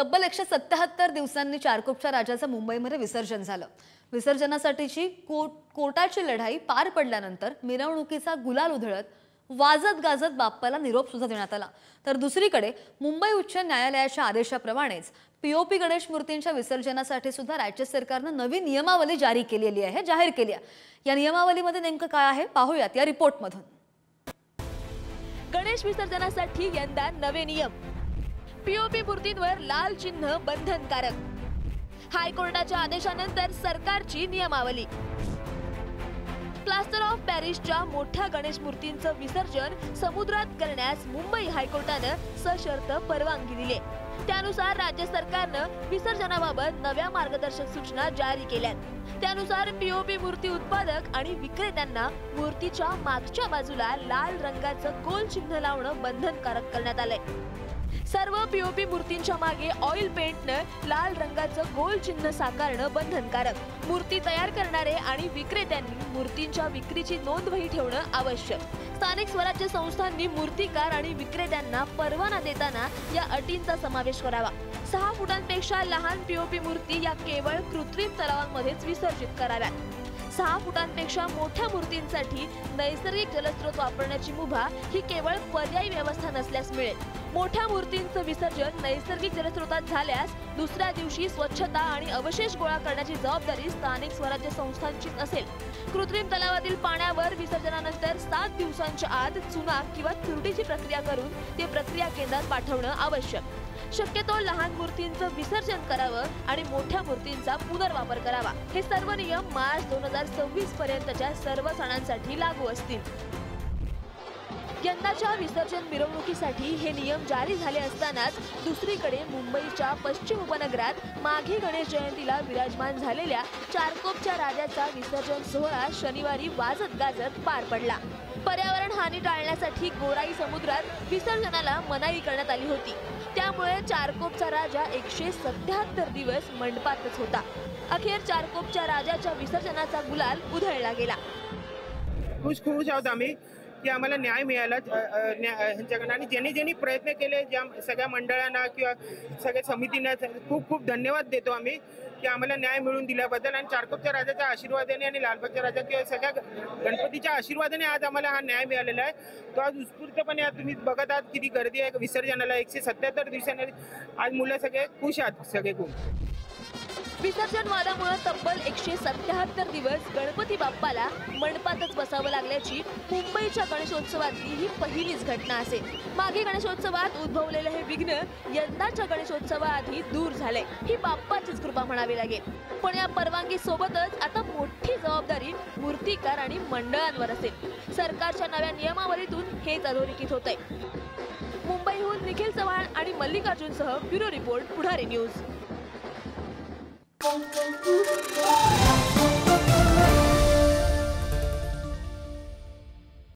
तब्बल 177 दिवसांनी चारकोपच्या राजाचं मुंबईमध्ये विसर्जन झालं। विसर्जनासाठीची कोर्टाची लढाई पार पडल्यानंतर मिरवणुकीचा गुलाल उधळत वाजत गाजत बाप्पाला निरोप सुद्धा देण्यात आला। तर दुसरीकडे मुंबई उच्च न्यायालयाच्या आदेशाप्रमाणेच पीओपी गणेश मूर्तींच्या विसर्जनासाठी सुद्धा राज्य सरकारने नवी नियमावली जाहीर केली आहे। या नियमावलीमध्ये नेमकं काय आहे पाहूयात या रिपोर्टमधून। गणेश विसर्जनासाठी यंदा नवे नियम। पीओपी मूर्तींवर लाल चिन्ह बंधनकारक। हायकोर्टाच्या आदेशानंतर सरकारची नियमावली। प्लास्टर ऑफ पॅरिसच्या मोठ्या गणेश मूर्तींचं विसर्जन समुद्रात करण्यास मुंबई हायकोर्टानं सशर्त परवानगी दिली। त्यानुसार राज्य सरकारनं विसर्जनाबाबत नव्या मार्गदर्शक सूचना जारी केल्यात। त्यानुसार पीओपी मूर्ती उत्पादक आणि विक्रेत्यांना मूर्तीच्या मागच्या बाजूला लाल रंगाचं गोल चिन्ह लावणं बंधनकारक करण्यात आलंय। सर्व पीओपी मूर्तींच्या मागे ऑइल पेंटनं लाल रंगाचं गोल चिन्ह साकारणं बंधनकारक। मूर्ती तयार करणारे आणि विक्रेत्यांनी मूर्तींच्या विक्रीची नोंदवही ठेवणं आवश्यक। स्थानिक स्वराज्य संस्थांनी मूर्तिकार आणि विक्रेत्यांना परवाना देताना या अटींचा समावेश करावा। 6 फुटांपेक्षा लहान पीओपी मूर्ती या केवळ कृत्रिम तलावांमध्येच विसर्जित कराव्यात। 6 फुटांपेक्षा मोठ्या मूर्तींसाठी नैसर्गिक जलस्रोत वापरण्याची मुभा ही केवळ पर्यायी व्यवस्था नसल्यास मिळेल। मोठ्या मूर्तींचं विसर्जन नैसर्गिक जलस्रोतात झाल्यास दुसऱ्या दिवशी स्वच्छता आणि अवशेष गोळा करण्याची जबाबदारी स्थानिक स्वराज्य संस्थांचीच असेल। कृत्रिम तलावातील पाण्यावर विसर्जनानंतर 7 दिवसांच्या आत चुना किंवा तुरटीची प्रक्रिया करून ते प्रक्रिया केंद्रात पाठवणं आवश्यक। शक्यतो लहान मूर्तींचं विसर्जन करावं आणि मोठ्या मूर्तींचा पुनर्वापर करावा। हे सर्व नियम मार्च 2026 पर्यंतच्या सर्व सणांसाठी लागू असतील। यंदाच्या विसर्जन मिरवणुकीसाठी हे नियम जारी झाले असतानाच दुसरीकडे मुंबईच्या पश्चिम उपनगरात माघी गणेश जयंतीला विराजमान झालेल्या चारकोपच्या राजाचा विसर्जन सोहळा शनिवारी वाजत गाजत पार पडला। पर्यावरण हानी टाळण्यासाठी गोराई समुद्रात विसर्जनाला मनाई करण्यात आली होती। त्यामुळे चारकोपचा राजा 177 दिवस मंडपातच होता। अखेर चारकोपच्या राजाच्या विसर्जनाचा गुलाल उधळला गेला। खुश आहोत आम्ही की आम्हाला न्याय मिळाला ह्यांच्याकडनं, आणि ज्यांनी प्रयत्न केले ज्या सगळ्या मंडळांना किंवा सगळ्या समितींना खूप धन्यवाद देतो आम्ही की आम्हाला न्याय मिळवून दिल्याबद्दल। आणि चारकोपच्या राजाच्या आशीर्वादाने आणि लालबागच्या राजा किंवा सगळ्या गणपतीच्या आशीर्वादाने आज आम्हाला हा न्याय मिळालेला आहे। तो आज उत्स्फूर्तपणे आज तुम्ही बघत आहात किती गर्दी आहे विसर्जनाला। 177 दिवसांनी आज मुलं सगळे खुश आहात सगळे खूप। विसर्जन वादामुळे तब्बल 177 दिवस गणपती बाप्पाला मंडपातच बसावं लागल्याची मुंबईच्या गणेशोत्सवातली ही पहिलीच घटना असेल। मागे गणेशोत्सवात उद्भवलेले हे विघ्न यंदाच्या गणेशोत्सवाआधी दूर झाले ही बाप्पाचीच कृपा म्हणावी लागेल। पण या परवानगी सोबतच आता मोठी जबाबदारी मूर्तिकार आणि मंडळांवर असेल। सरकारच्या नव्या नियमावलीतून हेच अधोरेखित होतंय। मुंबईहून निखिल चव्हाण आणि मल्लिकार्जुनसह ब्युरो रिपोर्ट पुढारी न्यूज।